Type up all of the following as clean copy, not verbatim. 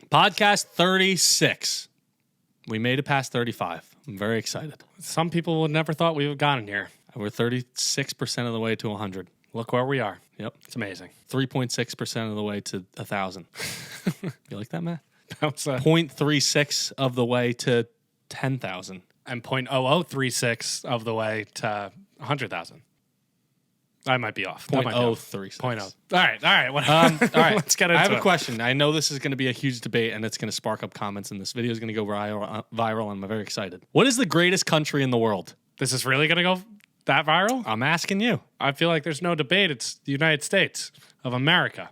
Podcast 36. We made it past 35. I'm very excited. Some people would never thought we would have gotten here. We're 36% of the way to 100. Look where we are. Yep. It's amazing. 3.6% of the way to 1,000. You like that, Matt? That's 0.36 of the way to 10,000. And 0.0036 of the way to 100,000. I might be off. 0.036. 0.0. All right. Whatever. All right. Let's get into it. I have a question. I know this is going to be a huge debate, and it's going to spark up comments, and this video is going to go viral, and I'm very excited. What is the greatest country in the world? This is really going to go that viral? I'm asking you. I feel like there's no debate. It's the United States of America.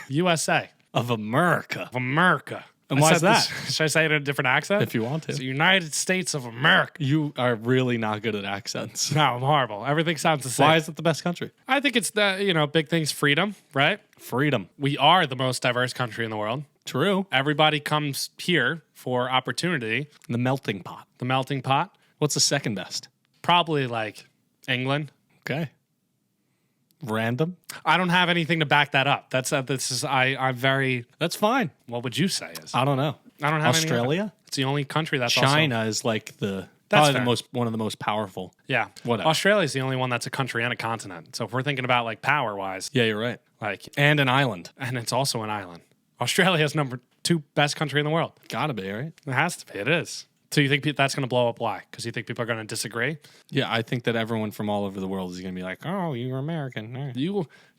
USA. Of America. Of America. And why is that? Should I say it in a different accent? If you want to. It's the United States of America. You are really not good at accents. No, I'm horrible. Everything sounds the same. Why is it the best country? I think it's the, big thing's freedom, right? Freedom. We are the most diverse country in the world. True. Everybody comes here for opportunity. The melting pot. The melting pot. What's the second best? Probably like England. Okay. Random. I don't have anything to back that up. I'm very. That's fine. What would you say is? I don't know. I don't have Australia. It's the only country that's China is like probably one of the most powerful. Yeah. Whatever. Australia's the only one that's a country and a continent. So if we're thinking about like power wise, Yeah, you're right. like, And an island. and it's also an island. Australia's number 2 best country in the world. Gotta be, right? It has to be. It is. So you think that's going to blow up? Why? Because you think people are going to disagree? Yeah, I think that everyone from all over the world is going to be like, "Oh, you're American."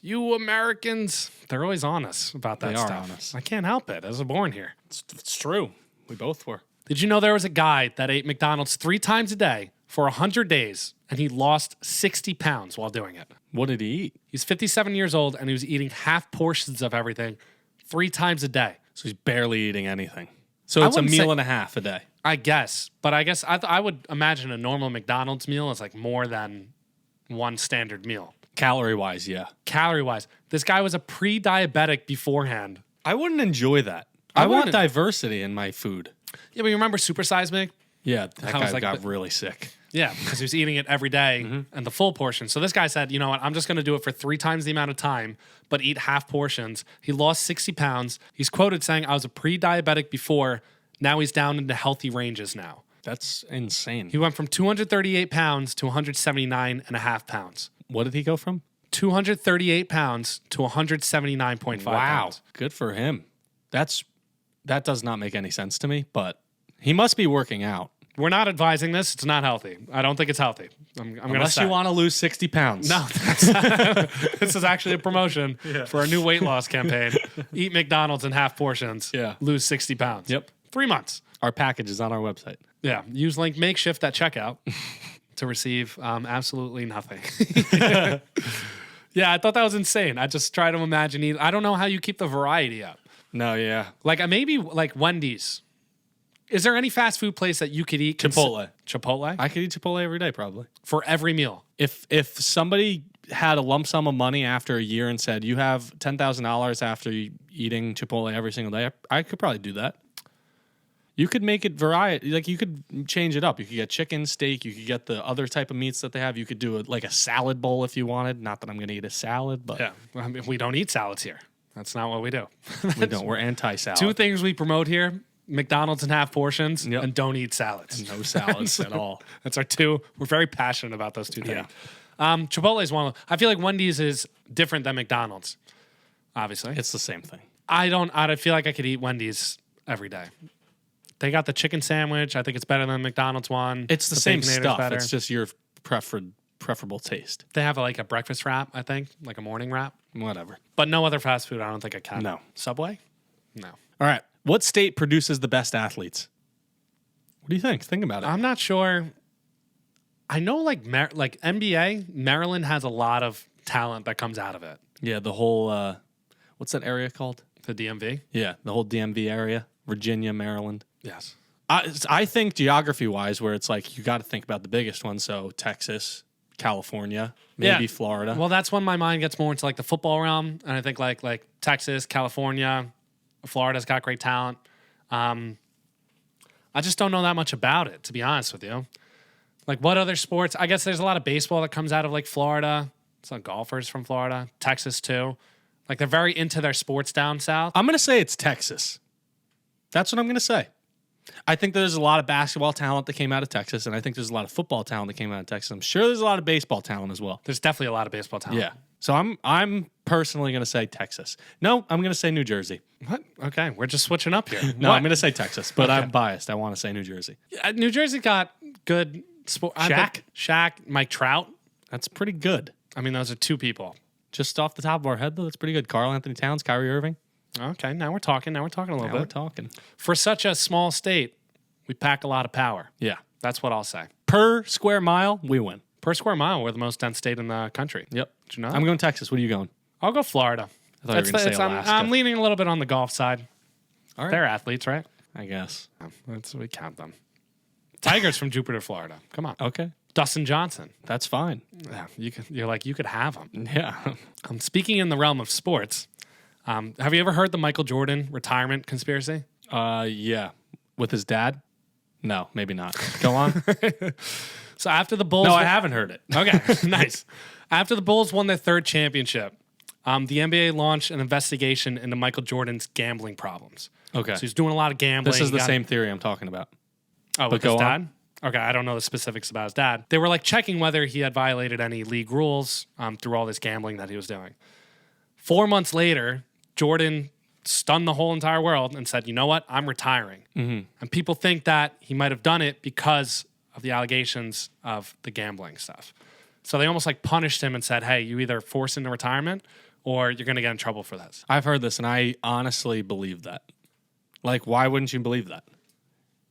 You Americans, they're always on us about that They are stuff. on us. I can't help it. I was born here. It's true. We both were. Did you know there was a guy that ate McDonald's 3 times a day for 100 days, and he lost 60 pounds while doing it? What did he eat? He's 57 years old, and he was eating half portions of everything 3 times a day. So he's barely eating anything. So it's a meal and a half a day. I guess. But I guess I would imagine a normal McDonald's meal is like more than one standard meal. Calorie-wise, yeah. Calorie-wise. This guy was a pre-diabetic beforehand. I wouldn't enjoy that. I want diversity in my food. Yeah, but you remember Super Size Me? Yeah, that guy like got really sick. Yeah, because he was eating it every day and the full portion. So this guy said, you know what, I'm just going to do it for 3 times the amount of time, but eat half portions. He lost 60 pounds. He's quoted saying, I was a pre-diabetic before. Now he's down into healthy ranges now. That's insane. He went from 238 pounds to 179 and a half pounds. What did he go from? 238 pounds to 179.5 pounds. Good for him. That does not make any sense to me, but he must be working out. We're not advising this. It's not healthy. I don't think it's healthy. I'm going to say. Unless you want to lose 60 pounds. No, this is actually a promotion for a new weight loss campaign. Eat McDonald's in half portions. Yeah. Lose 60 pounds. Yep. 3 months. Our package is on our website. Yeah. Use link Makeshift at checkout to receive absolutely nothing. Yeah, I thought that was insane. I just try to imagine. I don't know how you keep the variety up. No, yeah. Like maybe like Wendy's. Is there any fast food place that you could eat? Chipotle. Chipotle? I could eat Chipotle every day, probably. For every meal. If somebody had a lump sum of money after a year and said, you have $10,000 after eating Chipotle every single day, I could probably do that. You could make it variety. Like, you could change it up. You could get chicken, steak. You could get the other type of meats that they have. You could do like a salad bowl if you wanted. Not that I'm going to eat a salad, but... Yeah. I mean, we don't eat salads here. That's not what we do. We don't. We're anti-salad. 2 things we promote here. McDonald's in half portions and don't eat salads. And no salads at all. That's our 2. We're very passionate about those 2 things. Yeah. Chipotle is one of them. I feel like Wendy's is different than McDonald's, obviously. It's the same thing. I feel like I could eat Wendy's every day. They got the chicken sandwich. I think it's better than the McDonald's one. It's the same stuff. Better. It's just your preferable taste. They have like a breakfast wrap, I think, like a morning wrap. Whatever. But no other fast food. I don't think I can. No. Subway? No. All right. What state produces the best athletes? What do you think? Think about it. I'm not sure. I know like NBA, Maryland has a lot of talent that comes out of it. Yeah, the whole, what's that area called? The DMV? Yeah, the whole DMV area. Virginia, Maryland. Yes. I think geography-wise, where it's like you got to think about the biggest one. So Texas, California, maybe Florida. Well, that's when my mind gets more into like the football realm. And I think like Texas, California, Florida's got great talent. I just don't know that much about it, to be honest with you. Like what other sports? I guess there's a lot of baseball that comes out of like Florida. Some golfers from Florida, Texas too. Like they're very into their sports down south. I'm going to say it's Texas. That's what I'm going to say. I think there's a lot of basketball talent that came out of Texas, and I think there's a lot of football talent that came out of Texas. I'm sure there's a lot of baseball talent as well. There's definitely a lot of baseball talent. Yeah. So I'm personally going to say Texas. No, I'm going to say New Jersey. What? Okay, we're just switching up here. No, I'm going to say Texas, but I'm biased. I want to say New Jersey. New Jersey got good sport. Shaq, Mike Trout. That's pretty good. I mean, those are two people. Just off the top of our head, though, that's pretty good. Karl Anthony Towns, Kyrie Irving. Okay, now we're talking. Now we're talking a little bit. We're talking. For such a small state, we pack a lot of power. Yeah. That's what I'll say. Per square mile, we win. Per square mile, we're the most dense state in the country. Yep. Did you know? I'm going Texas. What are you going? I'll go Florida. I thought you were going to say Alaska. I'm leaning a little bit on the golf side. All right. They're athletes, right? I guess. We count them. Tigers from Jupiter, Florida. Come on. Okay. Dustin Johnson. That's fine. Yeah, you could have him. Yeah. Speaking in the realm of sports, have you ever heard the Michael Jordan retirement conspiracy? Yeah. With his dad? No, maybe not. Go on. So after the Bulls... No, I haven't heard it. Okay, nice. After the Bulls won their third championship, the NBA launched an investigation into Michael Jordan's gambling problems. Okay. So he's doing a lot of gambling. This is the same theory I'm talking about. Oh, with his dad? Okay, I don't know the specifics about his dad. They were like checking whether he had violated any league rules through all this gambling that he was doing. 4 months later, Jordan stunned the whole entire world and said, you know what? I'm retiring. Mm-hmm. And people think that he might have done it because of the allegations of the gambling stuff. So they almost like punished him and said, hey, you either force into retirement or you're going to get in trouble for this. I've heard this, and I honestly believe that. Like, why wouldn't you believe that?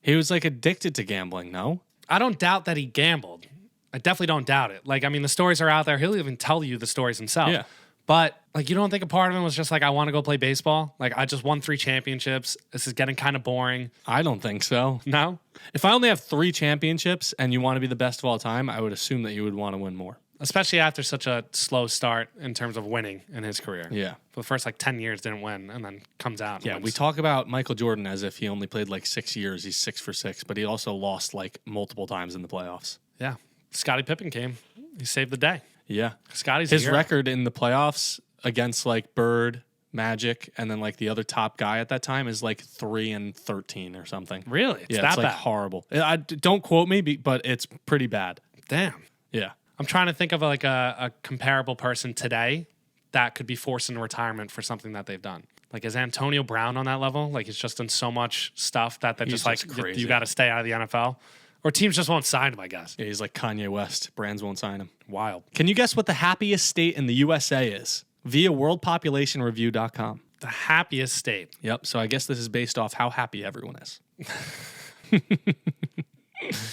He was like addicted to gambling, no? I don't doubt that he gambled. I definitely don't doubt it. Like, I mean, the stories are out there. He'll even tell you the stories himself. Yeah. But, like, you don't think a part of him was just like, I want to go play baseball? Like, I just won 3 championships. This is getting kind of boring. I don't think so. No? If I only have 3 championships and you want to be the best of all time, I would assume that you would want to win more. Especially after such a slow start in terms of winning in his career. Yeah. For the first, 10 years, didn't win, and then comes out. Yeah, we talk about Michael Jordan as if he only played 6 years. He's 6 for 6, but he also lost multiple times in the playoffs. Yeah. Scottie Pippen came. He saved the day. Yeah. Scotty's his record in the playoffs against Bird, Magic, and then the other top guy at that time is 3-13 or something. Really? It's that bad? Horrible. Don't quote me, but it's pretty bad. Damn. Yeah. I'm trying to think of a comparable person today that could be forced into retirement for something that they've done. Is Antonio Brown on that level? He's just done so much stuff that they're just crazy. You got to stay out of the NFL. Or teams just won't sign him, I guess. Yeah, he's like Kanye West. Brands won't sign him. Wild. Can you guess what the happiest state in the USA is? Via worldpopulationreview.com. The happiest state. Yep. So I guess this is based off how happy everyone is.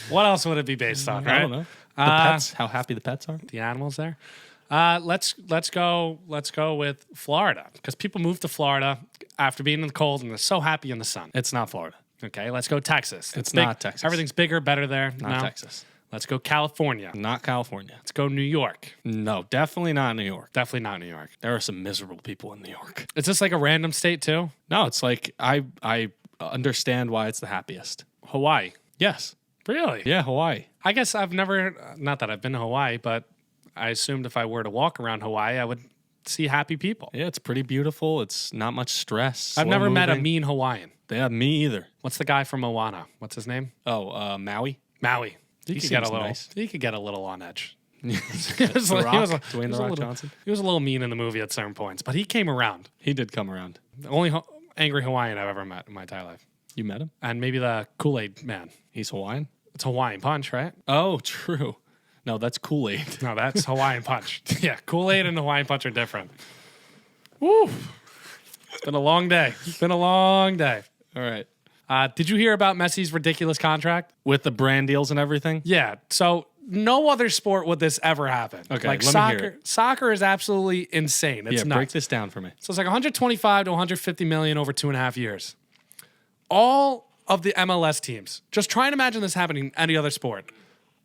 What else would it be based on, right? I don't know. The pets, how happy the pets are. The animals there. Let's go with Florida, because people move to Florida after being in the cold and they're so happy in the sun. It's not Florida. Okay, let's go Texas. It's not Texas. Everything's bigger, better there. Not Texas. Let's go California. Not California. Let's go New York. No, definitely not New York. Definitely not New York. There are some miserable people in New York. Is this a random state too? No, it's I understand why it's the happiest. Hawaii. Yes. Really? Yeah, Hawaii. I guess I've never, not that I've been to Hawaii, but I assumed if I were to walk around Hawaii, I would see happy people. Yeah, it's pretty beautiful. It's not much stress. I've never met a mean Hawaiian. Yeah, me either. What's the guy from Moana? What's his name? Oh, Maui. Maui. He could get a little. Nice. He could get a little on edge. Dwayne The Rock Johnson. He was a little mean in the movie at certain points, but he came around. He did come around. The only angry Hawaiian I've ever met in my entire life. You met him? And maybe the Kool-Aid man. He's Hawaiian? It's Hawaiian Punch, right? Oh, true. No, that's Kool-Aid. No, that's Hawaiian Punch. Yeah, Kool-Aid and Hawaiian Punch are different. Woo! It's been a long day. It's been a long day. All right. Did you hear about Messi's ridiculous contract? With the brand deals and everything? Yeah. So no other sport would this ever happen. Okay, like let soccer. me hear it. Soccer is absolutely insane. It's nuts. Break this down for me. So it's 125 to 150 million over 2.5 years. All of the MLS teams, just try and imagine this happening in any other sport.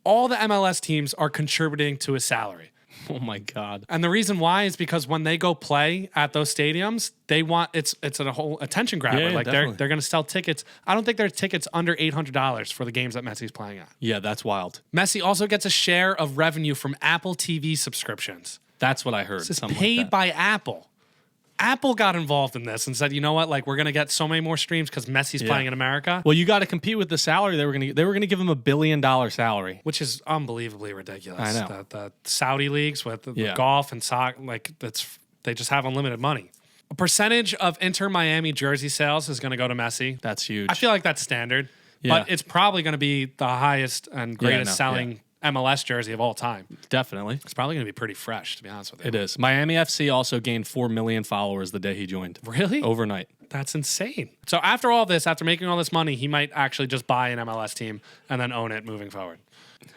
All the MLS teams are contributing to his salary. Oh my God. And the reason why is because when they go play at those stadiums, they want it's a whole attention grabber. Yeah, they're going to sell tickets. I don't think there are tickets under $800 for the games that Messi's playing at. Yeah, that's wild. Messi also gets a share of revenue from Apple TV subscriptions. That's what I heard. This is paid by Apple. Apple got involved in this and said, you know what, like we're gonna get so many more streams because Messi's playing in America. Well, you got to compete with the salary they were gonna give him $1 billion salary, Which is unbelievably ridiculous. I know. The Saudi leagues with the golf and soccer, like they just have unlimited money. A percentage of Inter Miami jersey sales is going to go to Messi. That's huge. I feel like that's standard, but it's probably going to be the highest and greatest selling MLS jersey of all time. Definitely. It's probably going to be pretty fresh, to be honest with you. It is. Miami FC also gained 4 million followers the day he joined. Really? Overnight. That's insane. So after all this, after making all this money, he might actually just buy an MLS team and then own it moving forward.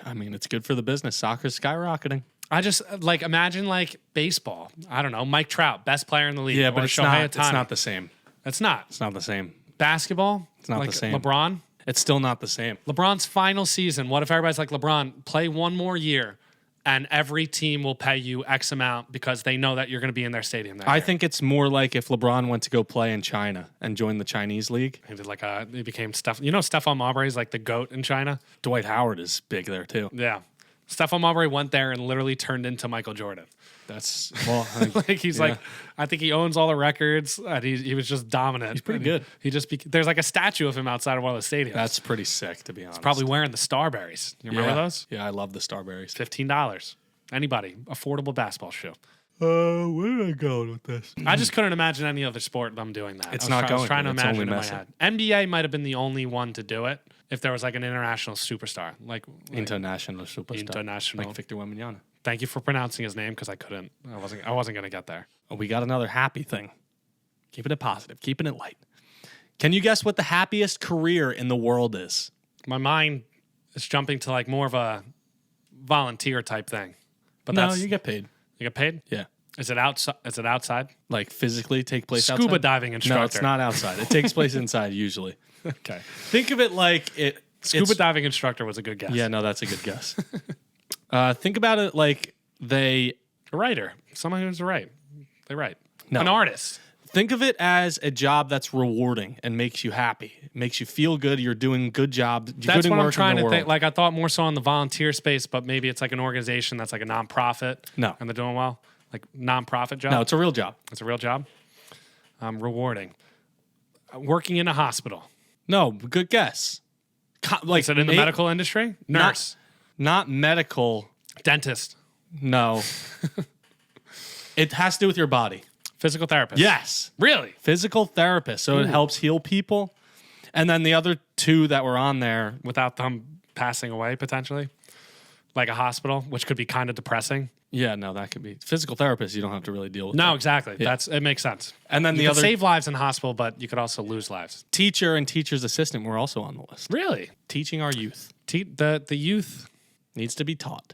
I mean, it's good for the business. Soccer's skyrocketing. I just like imagine like baseball. I don't know, Mike Trout, best player in the league. Yeah, but it's not the same. It's not. It's not the same. Basketball. It's not like the same. LeBron. It's still not the same. LeBron's final season. What if everybody's like, LeBron, play one more year, and every team will pay you X amount because they know that you're going to be in their stadium that I year. think it's more like if LeBron went to go play in China and joined the Chinese league. He did he became Stephon Marbury is like the GOAT in China. Dwight Howard is big there too. Yeah. Stephon Marbury went there and literally turned into Michael Jordan. That's well, Like he's like, I think he owns all the records. And he was just dominant. He's pretty good. He just there's like a statue of him outside of one of the stadiums. That's pretty sick, to be honest. Probably wearing the Starberries. You remember those? Yeah, I love the Starberries. $15. Anybody, affordable basketball shoe. Where did I go with this? I just couldn't imagine any other sport them doing that. It's I not was going trying to to. It's imagine only in my Messi. head. NBA might have been the only one to do it if there was like an international superstar, like International superstar. International. Like Victor Wembanyama. Thank you for pronouncing his name because I wasn't gonna get there. Oh, we got another happy thing. Keeping it positive, keeping it light. Can you guess what the happiest career in the world is? My mind is jumping to like more of a volunteer type thing. But No, you get paid. You get paid? Yeah. Is it outside? Is it outside? Like physically take place outside? Scuba diving instructor. No, it's not outside. It takes place inside usually. Okay. Think of it like Scuba diving instructor was a good guess. Yeah, no, that's a good guess. Think about it like a writer, someone who's they write. No. An artist. Think of it as a job that's rewarding and makes you happy. It makes you feel good. You're doing good job. That's what I'm trying to think. Like I thought more so on the volunteer space, but maybe it's like an organization that's like a nonprofit. No. And they're doing well. Like nonprofit job. No, it's a real job. It's a real job. Rewarding. Working in a hospital. No, good guess. Is it in the medical industry? Nurse. Not medical. Dentist. No. It has to do with your body. Physical therapist. Yes. Really? Physical therapist. So it helps heal people. And then the other two that were on there. Without them passing away, potentially. Like a hospital, which could be kind of depressing. Yeah, no, that could be. Physical therapist, you don't have to really deal with No, that. exactly. Yeah. It makes sense. And then you the can other save lives in hospital, but you could also lose lives. teacher and teacher's assistant were also on the list. Really? Teaching our youth. The youth Needs to be taught.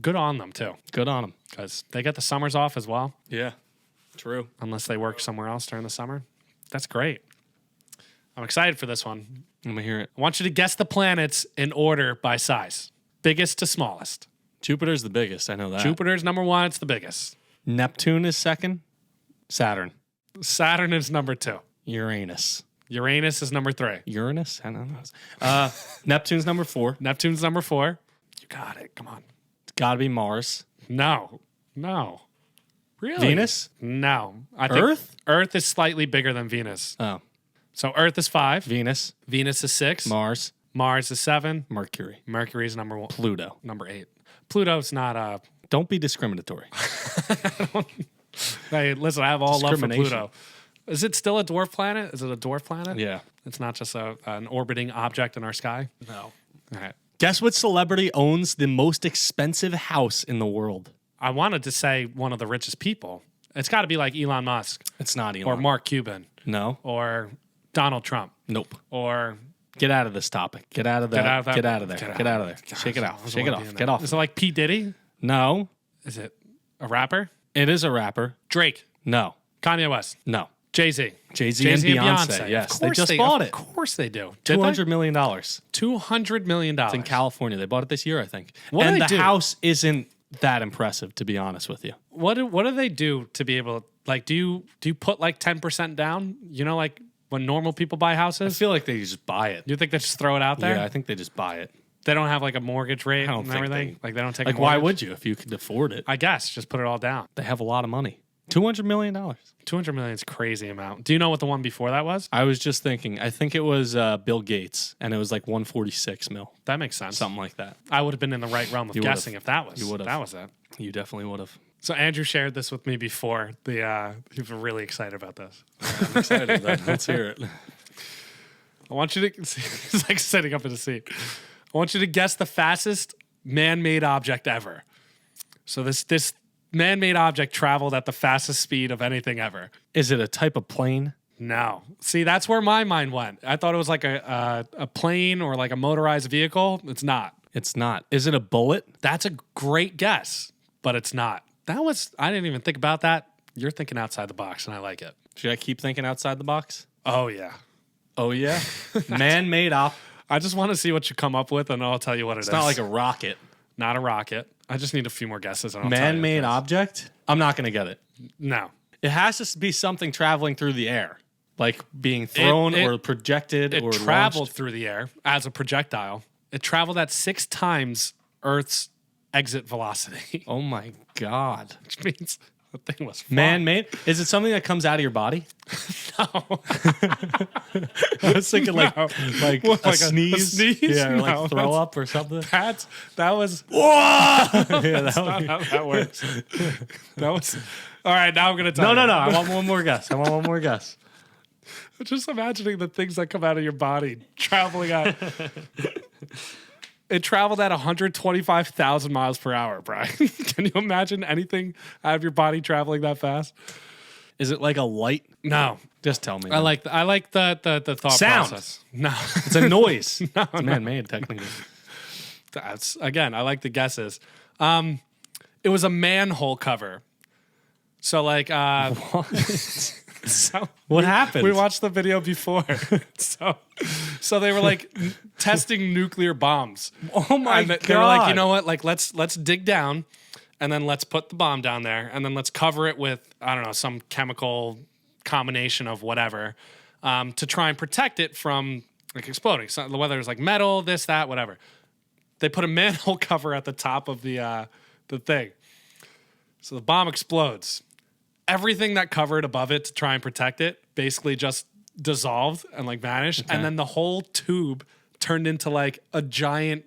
Good on them, too. Good on them. Because they get the summers off as well. Yeah, true. Unless they work somewhere else during the summer. That's great. I'm excited for this one. Let me hear it. I want you to guess the planets in order by size. Biggest to smallest. Jupiter's the biggest. I know that. Jupiter's number 1. It's the biggest. Neptune is second. Saturn. Saturn is number 2. Uranus. Uranus is number 3. Uranus? I don't know. Neptune's number 4. Neptune's number 4. You got it. Come on. It's got to be Mars. No. Really? Venus? No. I think Earth? Earth is slightly bigger than Venus. Oh. So Earth is 5. Venus. Venus is 6. Mars. Mars is 7. Mercury. Mercury is number 1. Pluto. Number 8. Pluto's not Don't be discriminatory. Hey, listen, I have all love for Discrimination. Pluto. Is it still a dwarf planet? Is it a dwarf planet? Yeah. It's not just an orbiting object in our sky? No. All right. Guess what celebrity owns the most expensive house in the world? I wanted to say one of the richest people. It's got to be like Elon Musk It's not Elon. or Mark Cuban No. or Donald Trump Nope. or Get out of this topic. Get out of that. Get out of that. Get out of there. Get out. Get out of there. Gosh, Shake it I off. don't Shake it wanna be off. in Get that. off. Is it like P. Diddy? No. Is it a rapper? It is a rapper. Drake. No. Kanye West. No. Jay-Z. Jay-Z and Beyonce. Yes. They just bought it. Of course they do. Did $200 million. $200 million. It's in California. They bought it this year, I think. What do and they the do? house isn't that impressive, to be honest with you. What do they do to be able to, like, do you put like 10% down? You know, like when normal people buy I houses? feel like they just buy it. You think they just throw it out there? Yeah, I think they just buy it. They don't have like a mortgage rate I don't and think everything? Like they don't take a Like, why mortgage? would you if you could afford it? I guess just put it all down. They have a lot of money. $200 million. 200 million is a crazy amount. Do you know what the one before that was? I was just thinking. I think it was Bill Gates, and it was like 146 mil. That makes sense. Something like that. I would have been in the right realm of guessing if that was. You would have. That was it. You definitely would have. So Andrew shared this with me before. He was really excited about this. I'm excited. Let's hear it. I want you to. It's like sitting up in a seat. I want you to guess the fastest man-made object ever. So this man-made object traveled at the fastest speed of anything ever. Is it a type of plane? No. See, that's where my mind went. I thought it was like a plane or like a motorized vehicle. It's not. It's not. Is it a bullet? That's a great guess, but it's not. I didn't even think about that. You're thinking outside the box, and I like it. Should I keep thinking outside the box? Oh, yeah. Oh, yeah? Man-made I just want to see what you come up with, and I'll tell you what it is. It's not like a rocket. Not a rocket. I just need a few more guesses. And I'll tell you Man-made object? I'm not going to get it. No. It has to be something traveling through the air, like being thrown or projected It or traveled launched. through the air as a projectile. It traveled at 6 times Earth's exit velocity, Oh, my God. which means the thing was fun. Man-made? Is it something that comes out of your body? No. I was thinking like What, a like a sneeze? sneeze? Yeah, or No, like throw up or something. that was Yeah, that not how that works. That was all right. Now I'm gonna tell No, you. no, no. I want one more guess. Just imagining the things that come out of your body traveling out. It traveled at 125,000 miles per hour, Brian. Can you imagine anything out of your body traveling that fast? Is it like a light? No. Just tell me. I like the thought Sound. process. No. It's a noise. It's man-made, technically. That's again, I like the guesses. It was a manhole cover. So like so What happened? we watched the video before. so they were like testing nuclear bombs. Oh my And God. they were like, you know what? Like let's dig down and then let's put the bomb down there and then let's cover it with, I don't know, some chemical combination of whatever to try and protect it from like exploding. So whether it was like metal, this, that, whatever. They put a manhole cover at the top of the thing. So the bomb explodes. Everything that covered above it to try and protect it basically just dissolved and like vanished. Okay. And then the whole tube turned into like a giant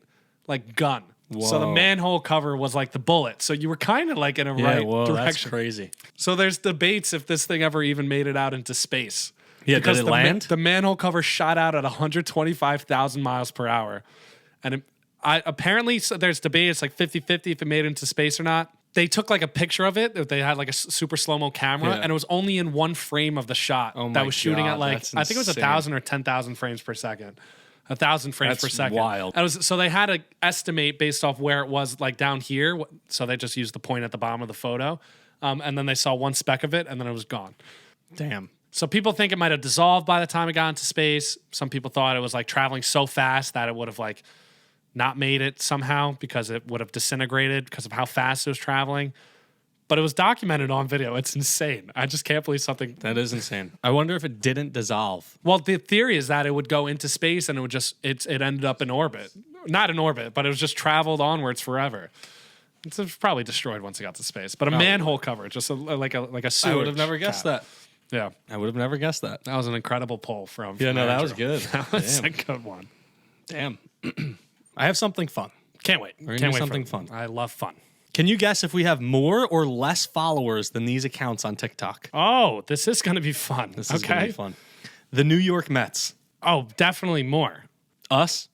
like gun. So the Whoa. manhole cover was like the bullet. So you were kind of like in a right That's direction. crazy. So there's debates if this thing ever even made it out into space. Yeah, Because did it land? The manhole cover shot out at 125,000 miles per hour. And apparently so there's debate. It's like 50-50 if it made it into space or not. They took like a picture of it. They had like a super slow-mo camera, Yeah. and it was only in one frame of the shot Oh that my was shooting God, at like, that's I think it was insane. 1,000 or 10,000 frames per second. 1,000 frames That's per second. wild. And so they had to estimate based off where it was like down here. So they just used the point at the bottom of the photo. And then they saw one speck of it, and then it was gone. Damn. So people think it might have dissolved by the time it got into space. Some people thought it was like traveling so fast that it would have like not made it somehow because it would have disintegrated because of how fast it was traveling. But it was documented on video. It's insane. I just can't believe something. That is insane. I wonder if it didn't dissolve. Well, the theory is that it would go into space and it would just it ended up in orbit. Not in orbit, but it was just traveled onwards forever. It's probably destroyed once it got to space. But a manhole cover, just like a sewer. I would have never guessed that. Yeah, I would have never guessed that. that was an incredible pull from. Yeah, no, that Andrew. was good. That was Damn. a good one. Damn. I have something fun. Can't wait. We're gonna Can't do wait something for it. fun. I love fun. Can you guess if we have more or less followers than these accounts on TikTok? Oh, this is going to be fun. This is gonna be fun. The New York Mets. Oh, definitely more. Us?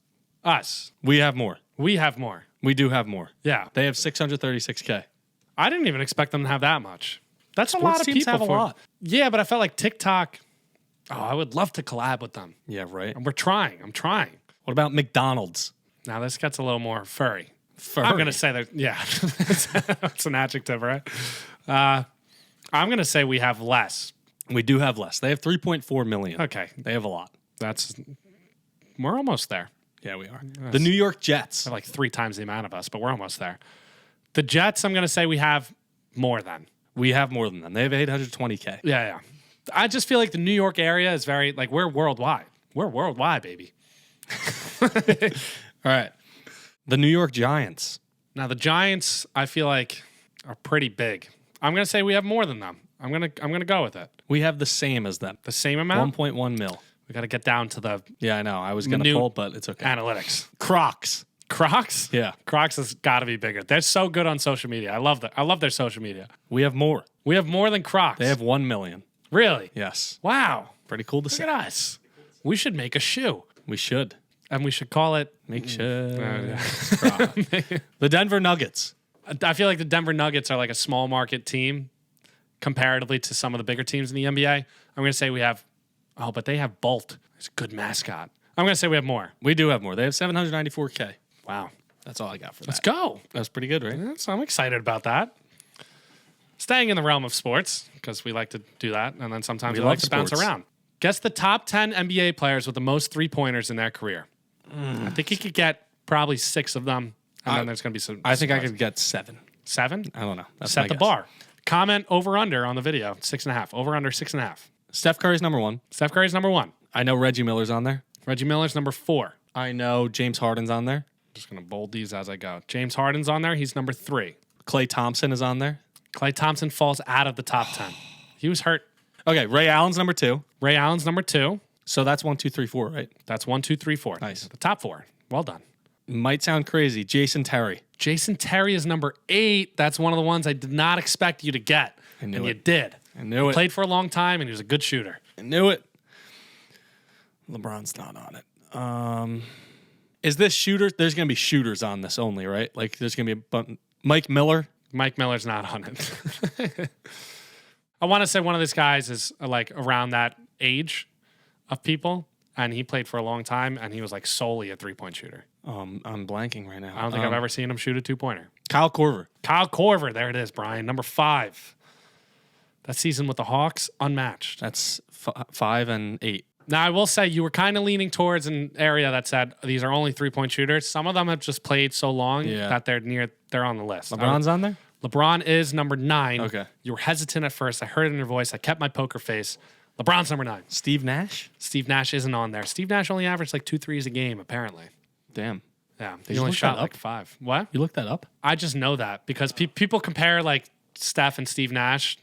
Us. We have more. We have more. We do have more. Yeah. They have 636K. I didn't even expect them to have that much. That's a Sports lot of teams people. have a lot. Yeah, but I felt like TikTok. Oh, I would love to collab with them. Yeah, right. And we're trying. I'm trying. What about McDonald's? Now this gets a little more furry. Furry. I'm gonna say that. Yeah, it's an adjective, right? I'm gonna say we have less. We do have less. They have 3.4 million. Okay, They have a lot. we're almost there. Yeah, we are. The New York Jets. They're like 3 times the amount of us, but we're almost there. The Jets, I'm gonna say we have more than. We have more than them. They have 820K. Yeah. I just feel like the New York area is very like we're worldwide. We're worldwide, baby. All right. The New York Giants. Now the Giants, I feel like, are pretty big. I'm gonna say we have more than them. I'm gonna go with it. We have the same as them. The same amount. 1.1 mil. We got to get down to the Yeah, I know. I was going to Minute pull, but it's okay. analytics. Crocs. Crocs. Yeah. Crocs has got to be bigger. They're so good on social media. I love that. I love their social media. We have more. We have more than Crocs. They have 1 million. Really? Yes. Wow. Pretty cool to Look see. at us. We should make a shoe, We should. and we should call it. Makeshift. Yeah. The Denver Nuggets. I feel like the Denver Nuggets are like a small market team comparatively to some of the bigger teams in the NBA. I'm going to say we have. Oh, but they have Bolt. It's a good mascot. I'm going to say we have more. We do have more. They have 794K. Wow. That's all I got for Let's that. go. That's pretty good, right? So I'm excited about that. Staying in the realm of sports, because we like to do that, and then sometimes we love like to bounce sports. around. Guess the top 10 NBA players with the most three-pointers in their career. I think he could get probably 6 of them, and then there's going to be some. I think I surprises. could get 7. 7? I don't know. That's Set my the guess. bar. Comment over/under on the video. 6.5. Over/under 6.5. Steph Curry's number 1. Steph Curry's number 1. I know Reggie Miller's on there. Reggie Miller's number 4. I know James Harden's on there. Just going to bold these as I go. James Harden's on there. He's number 3. Klay Thompson is on there. Klay Thompson falls out of the top 10. He was hurt. Okay, Ray Allen's number 2. Ray Allen's number 2. So that's 1, 2, 3, 4, right? That's 1, 2, 3, 4. Nice. The top 4. Well done. Might sound crazy. Jason Terry. Jason Terry is number 8. That's one of the ones I did not expect you to get. I knew and it. you did. I knew it. Played for a long time, and he was a good shooter. I knew it. LeBron's not on it. Is this shooter? There's going to be shooters on this only, right? Like there's going to be a bunch. Mike Miller. Mike Miller's not on it. I want to say one of these guys is like around that age of people, and he played for a long time, and he was like solely a three-point shooter. I'm blanking right now. I don't think I've ever seen him shoot a two-pointer. Kyle Korver. Kyle Korver, there it is, Brian, number 5. That season with the Hawks, unmatched. That's 5 and 8. Now, I will say you were kind of leaning towards an area that said these are only three-point shooters. Some of them have just played so long that they're on the list. LeBron's on there? LeBron is number 9. Okay. You were hesitant at first. I heard it in your voice. I kept my poker face. LeBron's number 9. Steve Nash? Steve Nash isn't on there. Steve Nash only averaged like 2 threes a game, apparently. Damn. Yeah. Did He you only look shot that like up? 5. What? You looked that up? I just know that because people compare like Steph and Steve Nash,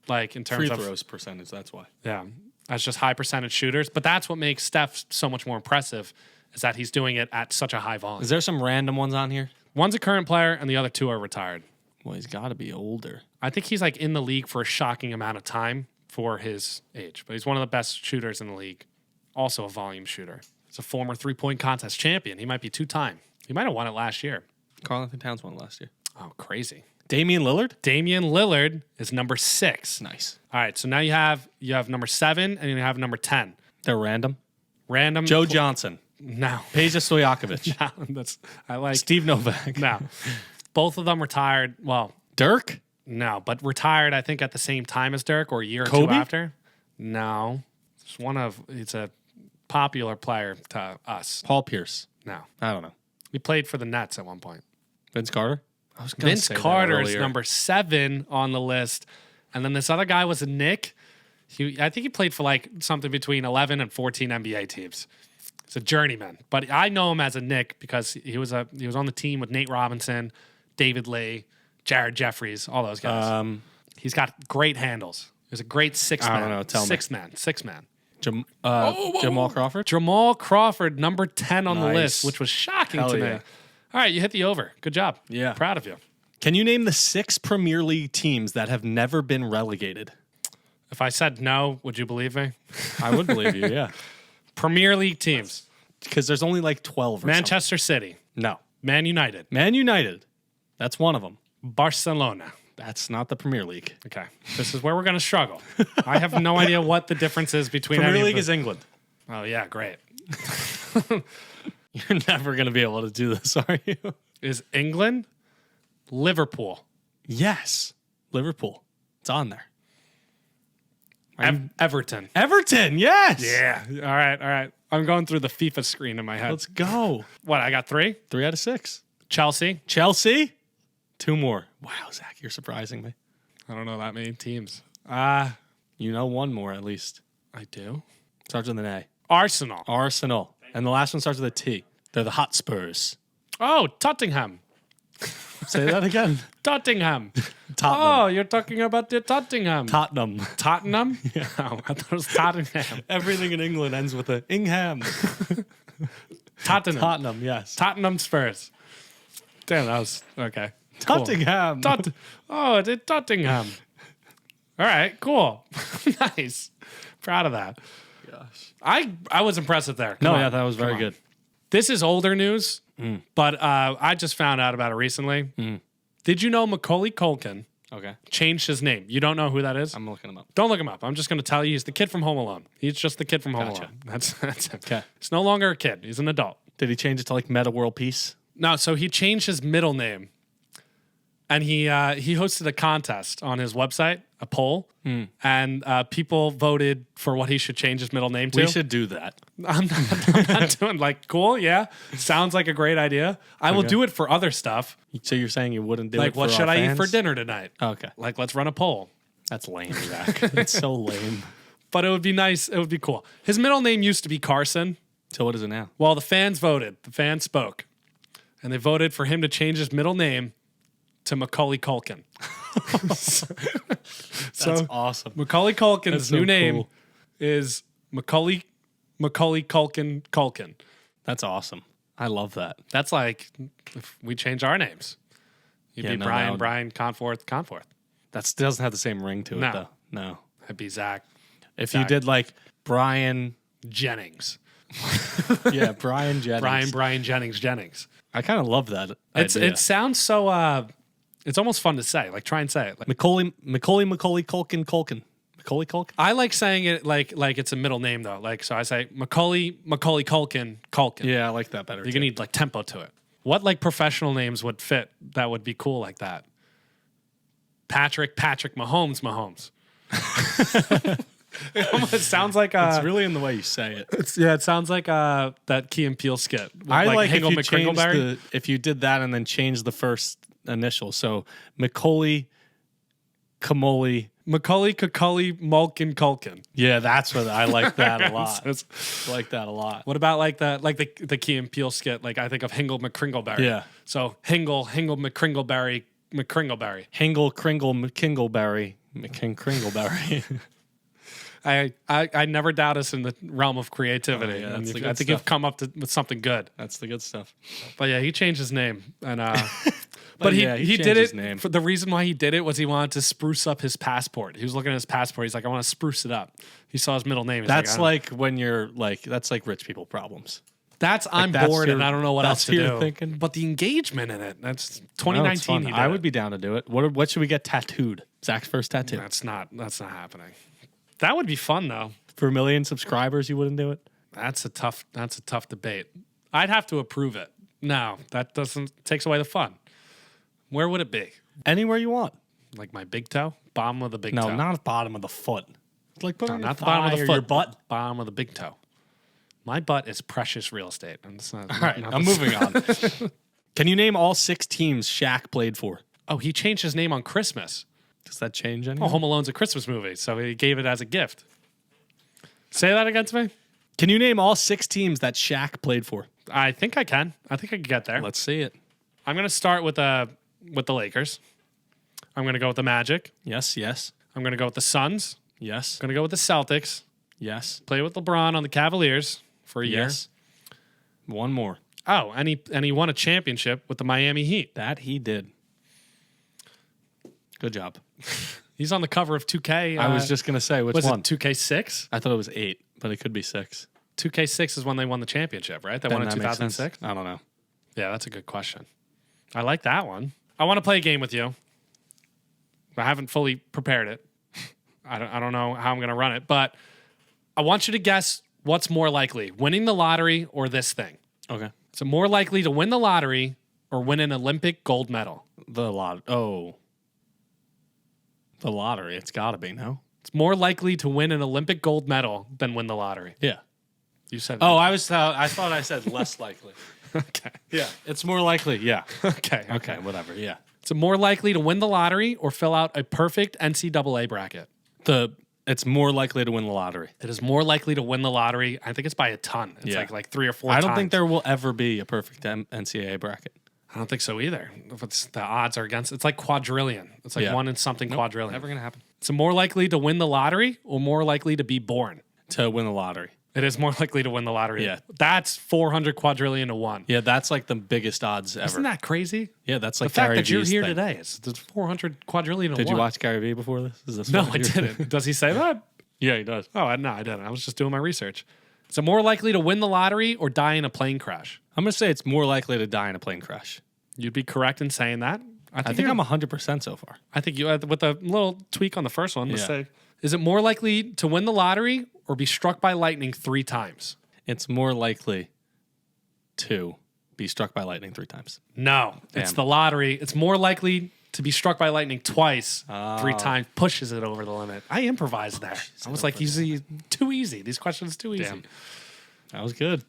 like in terms Free of throws percentage, that's why. yeah, as just high percentage shooters. But that's what makes Steph so much more impressive is that he's doing it at such a high volume. Is there some random ones on here? One's a current player and the other 2 are retired. Well, he's got to be older. I think he's like in the league for a shocking amount of time for his age, but he's one of the best shooters in the league. Also a volume shooter. He's a former 3-point contest champion. He might be 2-time. He might have won it last year. Carl Anthony Towns won last year. Oh, crazy. Damian Lillard? Damian Lillard is number 6. Nice. All right, so now you have number 7 and you have number 10. They're random. Random. Joe Johnson. No. Peja Stojakovic. That's I like. Steve Novak. No. Both of them retired. Well, Dirk? no, but retired I think at the same time as Dirk or a year or Kobe? 2 after. No. It's a popular player to us. Paul Pierce. No. I don't know. He played for the Nets at one point. Vince Carter? I was gonna Vince say that Carter is earlier. number 7 on the list. And then this other guy was a Nick. I think he played for like something between 11 and 14 NBA teams. He's a journeyman. But I know him as a Nick because he was on the team with Nate Robinson, David Lee, Jared Jeffries, all those guys. He's got great handles. He's a great six man. I don't know. Tell me. Six man. Jamal Crawford? Jamal Crawford, number 10 on the Nice. list, which was shocking Hell to me. yeah. All right, you hit the over. Good job. Yeah. Proud of you. Can you name the 6 Premier League teams that have never been relegated? If I said no, would you believe me? I would believe you, yeah. Premier League teams. Because there's only like 12 or Manchester City. something. No. Man United. Man United. That's one of them. Barcelona. That's not the Premier League. Okay. This is where we're going to struggle. I have no idea what the difference is between Premier any League of is England. Oh, yeah, great. You're never going to be able to do this, are you? Is England? Liverpool. Yes. Liverpool. It's on there. Everton. Everton, yes. Yeah. All right. I'm going through the FIFA screen in my head. Let's go. What, I got 3? 3 out of 6. Chelsea. Chelsea. 2 more. Wow, Zach, you're surprising me. I don't know that many teams. You know 1 more at least. I do. Starts with an A. Arsenal. Arsenal. And the last one starts with a T. They're the Hotspurs. Oh, Tottenham. Say that again. Tottenham. Tottenham. Oh, you're talking about the Tottenham. Tottenham. Tottenham? Yeah. Oh, I thought it was Tottenham. Everything in England ends with a Ingham. Tottenham. Tottenham, yes. Tottenham Spurs. Damn, that was okay. Cool. Tottenham. Oh, it's Tottenham. All right, cool. Nice. Proud of that. Gosh. I was impressive there. No, Come yeah, on. that was very Come on. good. This is older news, but I just found out about it recently. Did you know Macaulay Culkin Okay. changed his name? You don't know who that is? I'm looking him up. Don't look him up. I'm just going to tell you he's the kid from Home Alone. He's just the kid from Home Gotcha. Alone. That's it. Okay. He's no longer a kid. He's an adult. Did he change it to like Meta World Peace? No, so he changed his middle name, and he hosted a contest on his website, a poll, and people voted for what he should change his middle name to. We should do that. I'm not doing like cool. Yeah, sounds like a great idea. I will do it for other stuff. So you're saying you wouldn't do it Like, for what our should I eat fans? for dinner tonight? Okay. Like, let's run a poll. That's lame, Zach. That's so lame. But it would be nice. It would be cool. His middle name used to be Carson. So what is it now? Well, the fans voted. The fans spoke, and they voted for him to change his middle name to Macaulay Culkin. That's awesome. Macaulay Culkin's That's so new name cool. is Macaulay Culkin. That's awesome. I love that. That's like if we change our names. You'd Yeah, be no, Brian, that would- Brian, Conforth. That doesn't have the same ring to it, No. though. No. I'd be Zach If you did like Brian, Jennings. yeah, Brian Jennings. Brian Jennings. I kind of love that. It sounds so. It's almost fun to say. Like, try and say it. Like, Macaulay Culkin. Macaulay Culkin. I like saying it like it's a middle name though. Like, so I say Macaulay Culkin. Yeah, I like that better. You're gonna need like tempo to it. What like professional names would fit that would be cool like that? Patrick Mahomes. It almost sounds like It's really in the way you say it. it sounds like that Key and Peele skit. With, I like if Hingle you changed McCringleberry. if you did that and then changed the first initial. So Macaulay Kamoli. Macaulay Malkin Culkin. Yeah, that's what I like that a lot. It's- I like that a lot. What about like the Key and Peele skit? Like I think of Hingle McCringleberry. Yeah. So Hingle McCringleberry. Hingle Kringle McKingleberry. McKingleberry. I never doubt us in the realm of creativity. Oh, yeah, And that's the I good think you've stuff. come up with something good. That's the good stuff. But yeah, he changed his name, and but he changed did his it. name. For the reason why he did it was he wanted to spruce up his passport. He was looking at his passport. He's like, I want to spruce it up. He saw his middle name. He's That's I don't- like when you're like that's like rich people problems. I'm that's bored your- and I don't know what else that's to your do. thinking? But the engagement in it, that's No, it's 2019. fun. he did I it. would be down to do it. What should we get tattooed? Zach's first tattoo. That's not happening. That would be fun though. For 1 million subscribers, you wouldn't do it? That's a tough debate. I'd have to approve it. No, that takes away the fun. Where would it be? Anywhere you want. Like my big toe? Bottom of the big No, toe. not bottom of the foot. Like put it on Not the your bottom of thigh the or foot. your butt. Bottom of the big toe. My butt is precious real estate. And it's not, All right, I'm moving on. Can you name all 6 teams Shaq played for? Oh, he changed his name on Christmas. Does that change anything? Oh, Home Alone's a Christmas movie, so he gave it as a gift. Say that again to me. Can you name all 6 teams that Shaq played for? I think I can. I think I can get there. Let's see it. I'm going to start with the Lakers. I'm going to go with the Magic. Yes, yes, I'm going to go with the Suns. yes, I'm going to go with the Celtics. yes, Play with LeBron on the Cavaliers for a year. yes. One more. Oh, and he won a championship with the Miami Heat. That he did. Good job. He's on the cover of 2K. I was just going to say, which was one? it 2K6? I thought it was 8, but it could be 6. 2K6 is when they won the championship, right? They Then won in that makes sense. 2006. I don't know. Yeah, that's a good question. I like that one. I want to play a game with you. I haven't fully prepared it. I don't know how I'm going to run it, but I want you to guess what's more likely, winning the lottery or this thing. Okay. Is it more likely to win the lottery or win an Olympic gold medal? The lottery. It's got to be, no? It's more likely to win an Olympic gold medal than win the lottery. Yeah. You said Oh, I thought I said less likely. okay. Yeah. It's more likely. Yeah. Okay. Okay, whatever. Yeah. It's more likely to win the lottery or fill out a perfect NCAA bracket. It's more likely to win the lottery. It is more likely to win the lottery. I think it's by a ton. It's Yeah. like 3 or 4 I times. don't think there will ever be a perfect NCAA bracket. I don't think so either. If the odds are against, it's like quadrillion. It's like 1 in something quadrillion. Never going to happen. So more likely to win the lottery or more likely to be born? To win the lottery. It is more likely to win the lottery. Yeah. That's 400 quadrillion to 1. Yeah, that's like the biggest odds ever. Isn't that crazy? Yeah, that's like The fact Gary that you're Vee's here thing. today is 400 quadrillion to 1. Did you watch Gary Vee before this? Is this No, what I you're- didn't. Does he say that? Yeah, he does. Oh, no, I didn't. I was just doing my research. So more likely to win the lottery or die in a plane crash? I'm going to say it's more likely to die in a plane crash. You'd be correct in saying that. I think I'm 100% so far. I think you, with a little tweak on the first one, Yeah. is it more likely to win the lottery or be struck by lightning 3 times? It's more likely to be struck by lightning 3 times. No, it's Damn. the lottery. It's more likely to be struck by lightning twice, Oh. 3 times, pushes it over the limit. I improvised there. I was like, too easy. These questions too easy. Damn. That was good.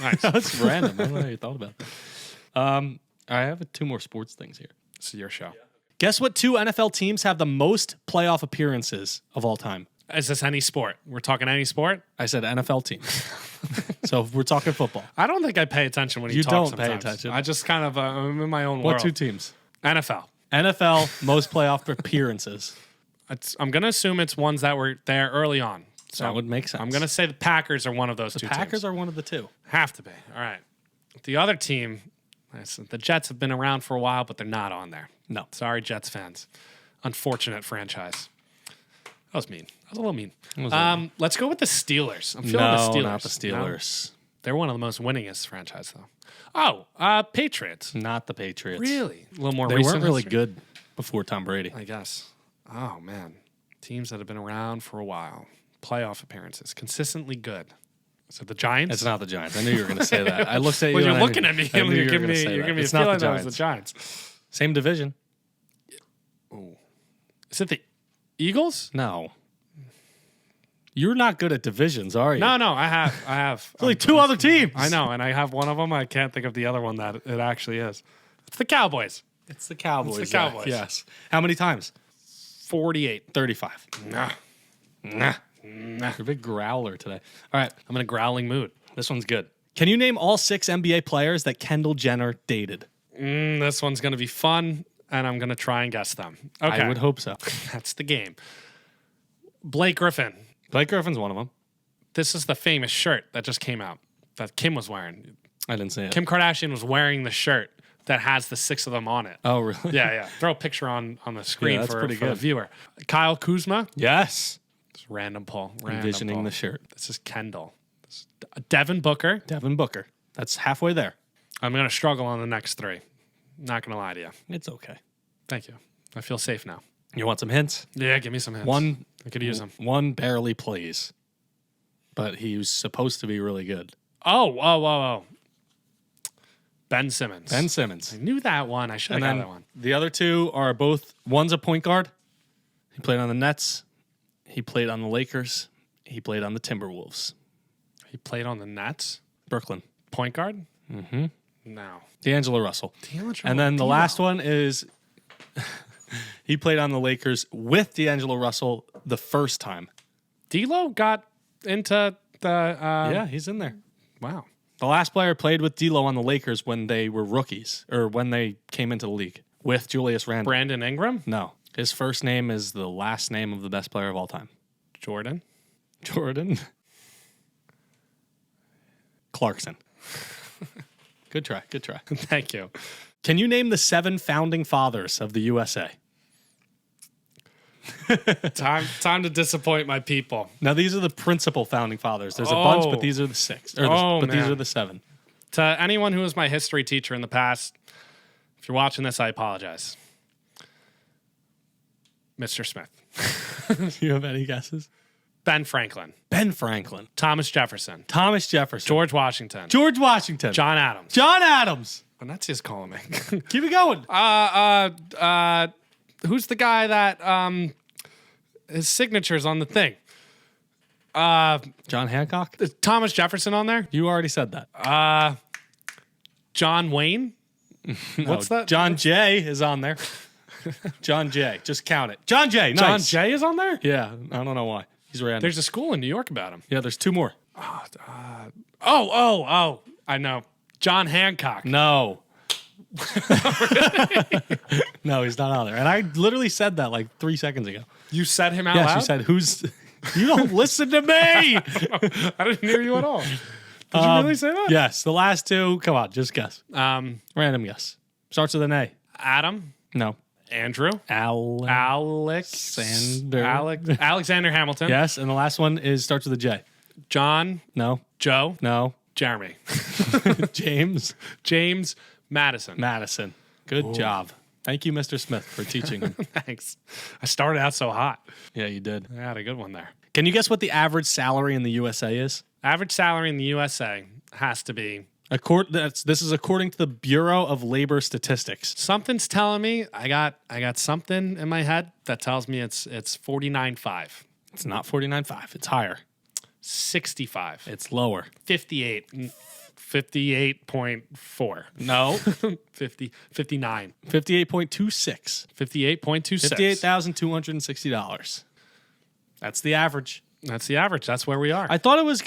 Nice. That was random. I don't know how you thought about that. I have 2 more sports things here. This is your show. Guess what 2 NFL teams have the most playoff appearances of all time? Is this any sport? We're talking any sport? I said NFL teams. So if we're talking football. I don't think I pay attention when you talk don't sometimes. pay attention. I just kind of, I'm in my own What world. 2 teams? NFL. NFL most playoff appearances. I'm going to assume it's ones that were there early on. So That would make sense. I'm going to say the Packers are one of those 2 Packers teams. are one of the 2. Have to be. All right. The other team, the Jets have been around for a while, but they're not on there. No. Sorry, Jets fans. Unfortunate franchise. That was mean. That was a little mean. was a little Let's go with the Steelers. I'm feeling the Steelers. not the Steelers. No? They're one of the most winningest franchise, though. Oh, Patriots. Not the Patriots. Really? A little more They recent weren't really history? good before Tom Brady. I guess. Oh, man. Teams that have been around for a while. Playoff appearances. Consistently good. So the Giants? It's not the Giants. I knew you were going to say that. I looked at you. Well, you're and I looking knew- at me. I knew you You're were giving gonna me, say you're that. giving me a It's not feeling the that it was the Giants. Giants. Same division. Is it the Eagles? No. You're not good at divisions, are you? No, I have. Only 2 other teams. I know, and I have one of them. I can't think of the other one that it actually is. It's the Cowboys. It's the Cowboys. It's the Cowboys. Zach. Yes. How many times? 48. 35. Nah. You're a big growler today. All right. I'm in a growling mood. This one's good. Can you name all 6 NBA players that Kendall Jenner dated? This one's going to be fun, and I'm going to try and guess them. Okay. I would hope so. That's the game. Blake Griffin. Blake Griffin's one of them. This is the famous shirt that just came out that Kim was wearing. I didn't see it. Kim Kardashian was wearing the shirt that has the 6 of them on it. Oh, really? Yeah. Throw a picture on the screen that's for pretty the good. viewer. Kyle Kuzma. Yes. It's random pull. Random Envisioning pull. the shirt. This is Kendall. This is Devin Booker. Devin Booker. That's halfway there. I'm going to struggle on the next 3. Not going to lie to you. It's okay. Thank you. I feel safe now. You want some hints? Yeah, give me some hints. One. I could use them. One barely plays, but he was supposed to be really good. Oh. Ben Simmons. Ben Simmons. I knew that one. I should have And got then that one. the other 2 are both, one's a point guard. He played on the Nets. He played on the Lakers. He played on the Timberwolves. He played on the Nets. Brooklyn. Point guard? Mm-hmm. No. D'Angelo Russell. D'Angelo And then the last one is he played on the Lakers with D'Angelo Russell the first time. D'Lo got into the... Yeah, he's in there. Wow. The last player played with D'Lo on the Lakers when they were rookies, or when they came into the league with Julius Randle. Brandon Ingram? No. His first name is the last name of the best player of all time. Jordan? Clarkson. Good try. Thank you. Can you name the 7 founding fathers of the USA? Time to disappoint my people. Now, these are the principal founding fathers. There's a bunch, but these are the 6. These man. are the 7. To anyone who was my history teacher in the past, if you're watching this, I apologize. Mr. Smith. Do you have any guesses? Ben Franklin. Ben Franklin. Thomas Jefferson. Thomas Jefferson. George Washington. George Washington. John Adams. John Adams. And that's his calling me. Keep it going. Who's the guy that his signature's on the thing? John Hancock. Is Thomas Jefferson on there? You already said that. John Wayne? What's that? John Jay is on there. John Jay. Just count it. John Jay. Nice. John Jay is on there? Yeah. I don't know why. He's random. There's a school in New York about him. Yeah, there's 2 more. Oh, I know. John Hancock. No. No, he's not on there. And I literally said that like 3 seconds ago. You said him out Yes, loud? you said, who's... You don't listen to me! I didn't hear you at all. Did you really say that? Yes. The last two, come on, just guess. Random guess. Starts with an A. Adam? No. Andrew? Alexander. Alexander Hamilton? Yes, and the last one starts with a J. John? No. Joe? No. Jeremy? James. James Madison? Madison. Good job. Thank you, Mr. Smith, for teaching him. Thanks. I started out so hot. Yeah, you did. I had a good one there. Can you guess what the average salary in the USA is? Average salary in the USA has to be... This is according to the Bureau of Labor Statistics. Something's telling me I got something in my head that tells me it's 49.5. It's not 49.5. It's higher. 65. It's lower. 58. 58.4. No. 50. 59. 58.26. 58.26. $58,260. That's the average. That's the average. That's where we are. I thought it was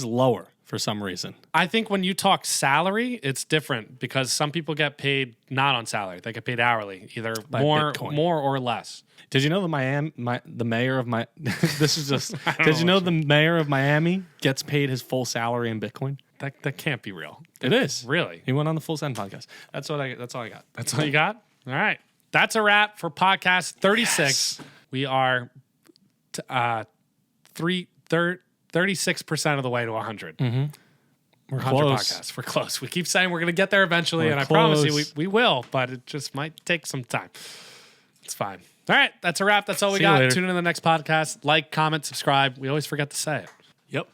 lower for some reason. I think when you talk salary, it's different because some people get paid not on salary. They get paid hourly, either By more Bitcoin. or less. Did you know the mayor of this is just did you know the mayor of Miami gets paid his full salary in Bitcoin? That can't be real. It is. Really? He went on the Full Send podcast. That's all I got. That's all you got? All right. That's a wrap for podcast 36. Yes. We are 36% of the way to 100. Mm-hmm. We're 100 close. podcasts. We're close. We keep saying we're going to get there eventually, We're and close. I promise you we will, but it just might take some time. It's fine. All right. That's a wrap. That's all we See you got. later. Tune in to the next podcast. Like, comment, subscribe. We always forget to say it. Yep.